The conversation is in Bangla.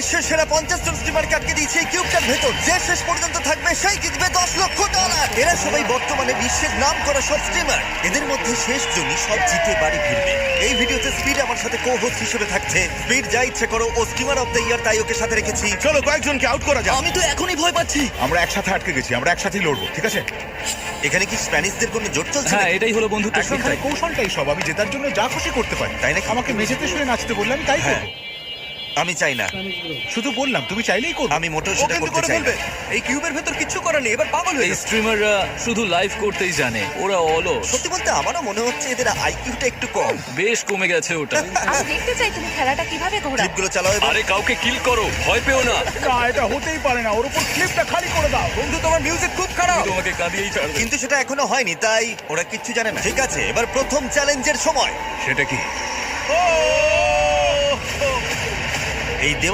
বিশ্বের সেরা 50 জন স্ট্রিমারকে আটকে দিয়েছে এই কিউবটার ভেতর। যে শেষ পর্যন্ত থাকবে সেই জিতবে $10 লক্ষ। এরা সবাই বর্তমানে বিশ্বের নাম করা সব স্ট্রিমার। এদের মধ্যে শেষ জনই সব জিতে বাড়ি ফিরবে। এই ভিডিওতে স্পিড আমার সাথে কো-হোস্ট হিসেবে থাকছে। স্পিড যা ইচ্ছে করো, ও স্ট্রিমার অফ দ্য ইয়ার, তাই ওকে সাথে রেখেছি। চলো কয়েকজনকে আউট করা যাক। আমি তো এখনই ভয় পাচ্ছি। আমরা একসাথে আটকে গেছি, আমরা একসাথেই লড়বো, ঠিক আছে? এখানে কি স্প্যানিশদের কোনো জোট চলছে হ্যাঁ, নাকি? এটাই হলো বন্ধুত্ব এখন এখানে কৌশলটাই সব, আমি জেতার জন্য যা খুশি করতে পারি, তাই নাকি? আমাকে মেঝেতে শুয়ে নাচতে বললে আমি তাই হ্যাঁ। করবো। আমি চাই না। শুধু বললাম, তুমি চাইলেই করবো। আমি মোটেও সেটা করতে চাই না। এই কিউবের ভেতর কিচ্ছু করার নেই, এবার পাগল হয়ে স্ট্রিমাররা শুধু লাইভ করতেই জানে, ওরা অলস। সত্যি বলতে আমারও মনে হচ্ছে এদের আইকিউটা একটু কম। বেশ কমে গেছে ওটা। আমি দেখতে চাই তুমি খেলাটা কিভাবে ঘোরাও। ক্লিপগুলো চালাও এবার। আরে কাউকে কিল করো, ভয় পেও না। না, এটা হতেই পারে না, ওর উপর ক্লিপটা খালি করে দাও। বন্ধু, তোমার মিউজিক খুব খারাপ। তোমাকে কাঁদিয়েই ছাড়বে। কিন্তু সেটা এখনো হয়নি, তাই ওরা কিচ্ছু জানে না। ঠিক আছে, এবার প্রথম চ্যালেঞ্জের সময়। সেটা কি? এই দেওয়া